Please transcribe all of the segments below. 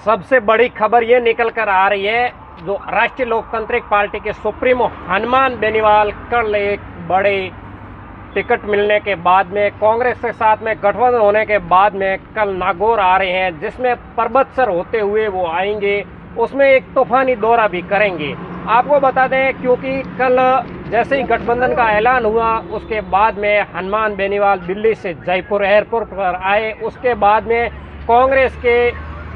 सबसे बड़ी खबर ये निकल कर आ रही है, जो राष्ट्रीय लोकतांत्रिक पार्टी के सुप्रीमो हनुमान बेनीवाल कल एक बड़े टिकट मिलने के बाद में कांग्रेस के साथ में गठबंधन होने के बाद में कल नागौर आ रहे हैं, जिसमें पर्वतसर होते हुए वो आएंगे। उसमें एक तूफानी दौरा भी करेंगे। आपको बता दें, क्योंकि कल जैसे ही गठबंधन का ऐलान हुआ उसके बाद में हनुमान बेनीवाल दिल्ली से जयपुर एयरपोर्ट पर आए। उसके बाद में कांग्रेस के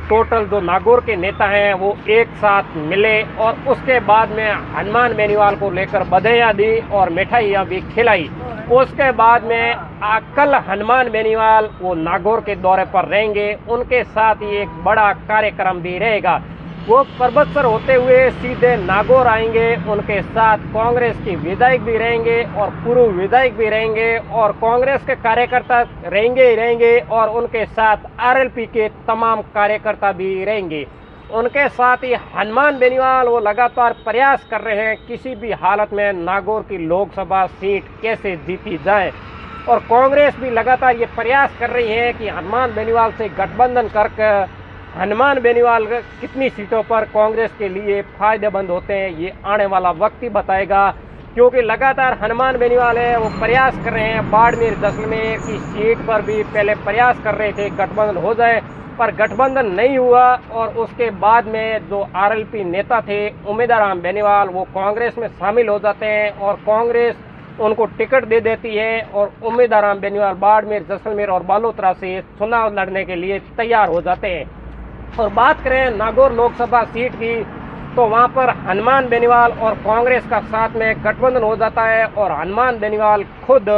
टोटल जो नागौर के नेता हैं वो एक साथ मिले और उसके बाद में हनुमान बेनीवाल को लेकर बधाइयाँ दी और मिठाइयाँ भी खिलाई। उसके बाद में कल हनुमान बेनीवाल वो नागौर के दौरे पर रहेंगे। उनके साथ ही एक बड़ा कार्यक्रम भी रहेगा। वो पर्वतसर होते हुए सीधे नागौर आएंगे। उनके साथ कांग्रेस के विधायक भी रहेंगे और पूर्व विधायक भी रहेंगे और कांग्रेस के कार्यकर्ता रहेंगे ही रहेंगे और उनके साथ आरएलपी के तमाम कार्यकर्ता भी रहेंगे। उनके साथ ही हनुमान बेनीवाल वो लगातार प्रयास कर रहे हैं किसी भी हालत में नागौर की लोकसभा सीट कैसे जीती जाए, और कांग्रेस भी लगातार ये प्रयास कर रही है कि हनुमान बेनीवाल से गठबंधन करके हनुमान बेनीवाल कितनी सीटों पर कांग्रेस के लिए फायदेमंद होते हैं ये आने वाला वक्त ही बताएगा। क्योंकि लगातार हनुमान बेनीवाल है वो प्रयास कर रहे हैं। बाड़मेर जैसलमेर की सीट पर भी पहले प्रयास कर रहे थे गठबंधन हो जाए, पर गठबंधन नहीं हुआ और उसके बाद में जो आरएलपी नेता थे उम्मीदवार बेनीवाल वो कांग्रेस में शामिल हो जाते हैं और कांग्रेस उनको टिकट दे देती है और उम्मीदवार बेनीवाल बाड़मेर जैसलमेर और बालोतरा से चुनाव लड़ने के लिए तैयार हो जाते हैं। और बात करें नागौर लोकसभा सीट की, तो वहां पर हनुमान बेनीवाल और कांग्रेस का साथ में गठबंधन हो जाता है और हनुमान बेनीवाल खुद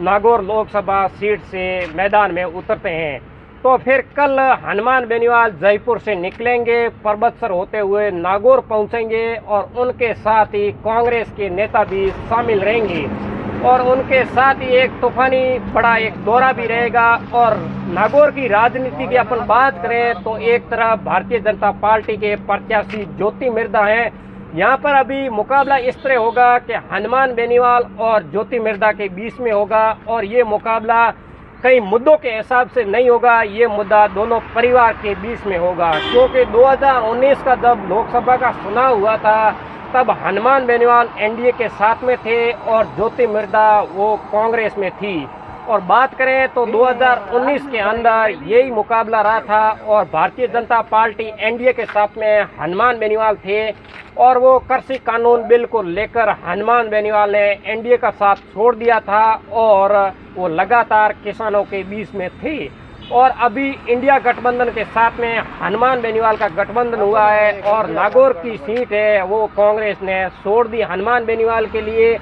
नागौर लोकसभा सीट से मैदान में उतरते हैं। तो फिर कल हनुमान बेनीवाल जयपुर से निकलेंगे, पर्वतसर होते हुए नागौर पहुंचेंगे और उनके साथ ही कांग्रेस के नेता भी शामिल रहेंगे और उनके साथ ही एक तूफानी बड़ा एक दौरा भी रहेगा। और नागौर की राजनीति की अपन बात करें तो एक तरफ भारतीय जनता पार्टी के प्रत्याशी ज्योति मिर्धा हैं। यहाँ पर अभी मुकाबला इस तरह होगा कि हनुमान बेनीवाल और ज्योति मिर्धा के बीच में होगा और ये मुकाबला कई मुद्दों के हिसाब से नहीं होगा, ये मुद्दा दोनों परिवार के बीच में होगा। क्योंकि 2019 का जब लोकसभा का चुनाव हुआ था तब हनुमान बेनीवाल एनडीए के साथ में थे और ज्योति मिर्धा वो कांग्रेस में थी। और बात करें तो 2019 के अंदर यही मुकाबला रहा था और भारतीय जनता पार्टी एनडीए के साथ में हनुमान बेनीवाल थे और वो कृषि कानून बिल को लेकर हनुमान बेनीवाल ने एनडीए का साथ छोड़ दिया था और वो लगातार किसानों के बीच में थे। और अभी इंडिया गठबंधन के साथ में हनुमान बेनीवाल का गठबंधन हुआ है और नागौर की सीट है वो कांग्रेस ने छोड़ दी हनुमान बेनीवाल के लिए।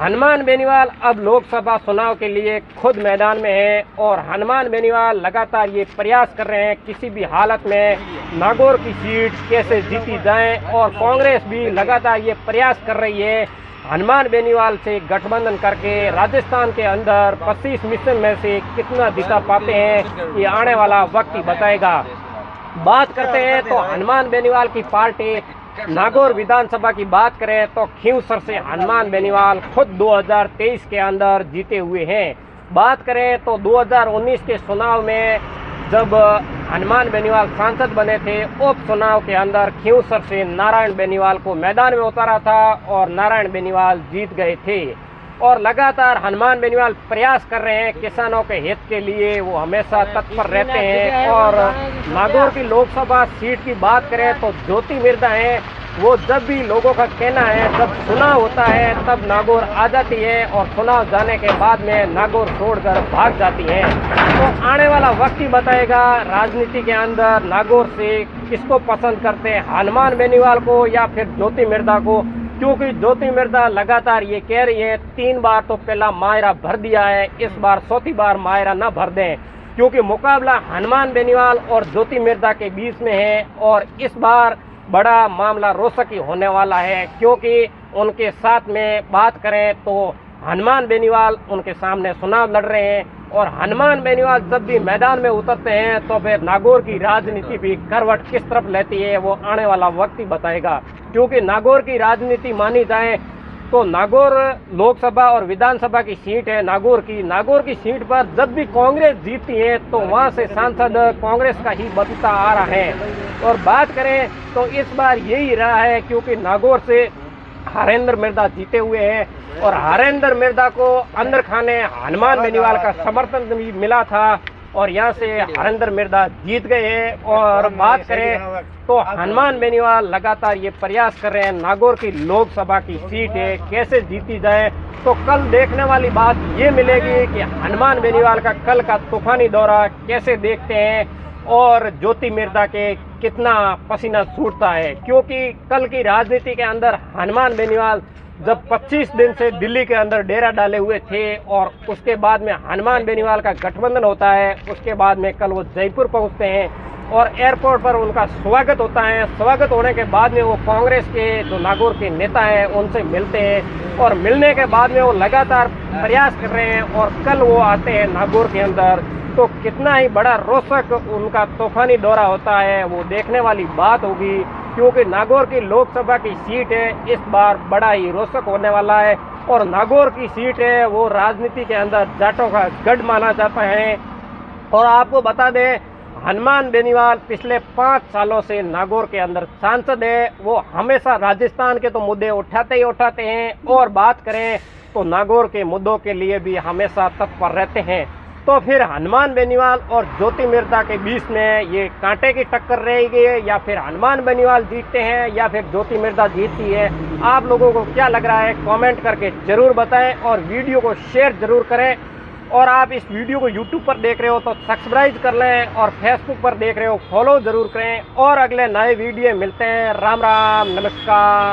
हनुमान बेनीवाल अब लोकसभा चुनाव के लिए खुद मैदान में है और हनुमान बेनीवाल लगातार ये प्रयास कर रहे हैं किसी भी हालत में नागौर की सीट कैसे जीती जाए और कांग्रेस भी लगातार ये प्रयास कर रही है हनुमान बेनीवाल से गठबंधन करके राजस्थान के अंदर 25 मिशन में से कितना जीता पाते हैं ये आने वाला वक्त ही बताएगा। बात करते हैं तो हनुमान बेनीवाल की पार्टी नागौर विधानसभा की बात करें तो खींवसर से हनुमान बेनीवाल खुद 2023 के अंदर जीते हुए हैं। बात करें तो 2019 के चुनाव में जब हनुमान बेनीवाल सांसद बने थे उपचुनाव के अंदर खींवसर से नारायण बेनीवाल को मैदान में उतारा था और नारायण बेनीवाल जीत गए थे। और लगातार हनुमान बेनीवाल प्रयास कर रहे हैं किसानों के हित के लिए, वो हमेशा तत्पर रहते हैं। और नागौर की लोकसभा सीट की बात करें तो ज्योति मिर्धा हैं, वो जब भी लोगों का कहना है जब चुनाव होता है तब नागौर आ जाती है और चुनाव जाने के बाद में नागौर छोड़कर भाग जाती हैं। तो आने वाला वक्त ही बताएगा राजनीति के अंदर नागौर से किसको पसंद करते हैं, हनुमान बेनीवाल को या फिर ज्योति मिर्धा को। क्योंकि ज्योति मिर्धा लगातार ये कह रही है 3 बार तो पहला मायरा भर दिया है, इस बार चौथी बार मायरा न भर दें, क्योंकि मुकाबला हनुमान बेनीवाल और ज्योति मिर्धा के बीच में है और इस बार बड़ा मामला रोचक ही होने वाला है। क्योंकि उनके साथ में बात करें तो हनुमान बेनीवाल उनके सामने चुनाव लड़ रहे हैं और हनुमान बेनीवाल जब भी मैदान में उतरते हैं तो फिर नागौर की राजनीति भी करवट किस तरफ लेती है वो आने वाला वक्त ही बताएगा। क्योंकि नागौर की राजनीति मानी जाए तो नागौर लोकसभा और विधानसभा की सीट है नागौर की सीट पर जब भी कांग्रेस जीतती है तो वहां से सांसद कांग्रेस का ही बनता आ रहा है। और बात करें तो इस बार यही रहा है, क्योंकि नागौर से हरेंद्र मिर्दा जीते हुए हैं और हरेंद्र मिर्दा को अंदर खाने हनुमान बेनीवाल का समर्थन भी मिला था और यहाँ से हरेंद्र मिर्दा जीत गए हैं। और बात करें तो हनुमान बेनीवाल लगातार ये प्रयास कर रहे हैं, नागौर की लोकसभा की सीट है कैसे जीती जाए। तो कल देखने वाली बात ये मिलेगी कि हनुमान बेनीवाल का कल का तूफानी दौरा कैसे देखते हैं और ज्योति मिर्दा के कितना पसीना छूटता है, क्योंकि कल की राजनीति के अंदर हनुमान बेनीवाल जब 25 दिन से दिल्ली के अंदर डेरा डाले हुए थे और उसके बाद में हनुमान बेनीवाल का गठबंधन होता है, उसके बाद में कल वो जयपुर पहुंचते हैं और एयरपोर्ट पर उनका स्वागत होता है। स्वागत होने के बाद में वो कांग्रेस के जो नागौर के नेता हैं उनसे मिलते हैं और मिलने के बाद में वो लगातार प्रयास कर रहे हैं और कल वो आते हैं नागौर के अंदर। तो कितना ही बड़ा रोचक उनका तूफानी दौरा होता है वो देखने वाली बात होगी, क्योंकि नागौर की लोकसभा की सीट है इस बार बड़ा ही रोचक होने वाला है। और नागौर की सीट है वो राजनीति के अंदर जाटों का गढ़ माना जाता है। और आपको बता दें हनुमान बेनीवाल पिछले 5 सालों से नागौर के अंदर सांसद है, वो हमेशा राजस्थान के तो मुद्दे उठाते ही उठाते हैं और बात करें तो नागौर के मुद्दों के लिए भी हमेशा तत्पर रहते हैं। तो फिर हनुमान बेनीवाल और ज्योति मिर्दा के बीच में ये कांटे की टक्कर रहेगी या फिर हनुमान बेनीवाल जीतते हैं या फिर ज्योति मिर्दा जीतती है। आप लोगों को क्या लग रहा है कमेंट करके ज़रूर बताएं और वीडियो को शेयर ज़रूर करें। और आप इस वीडियो को यूट्यूब पर देख रहे हो तो सब्सक्राइब कर लें और फेसबुक पर देख रहे हो फॉलो ज़रूर करें। और अगले नए वीडियो मिलते हैं। राम राम, नमस्कार।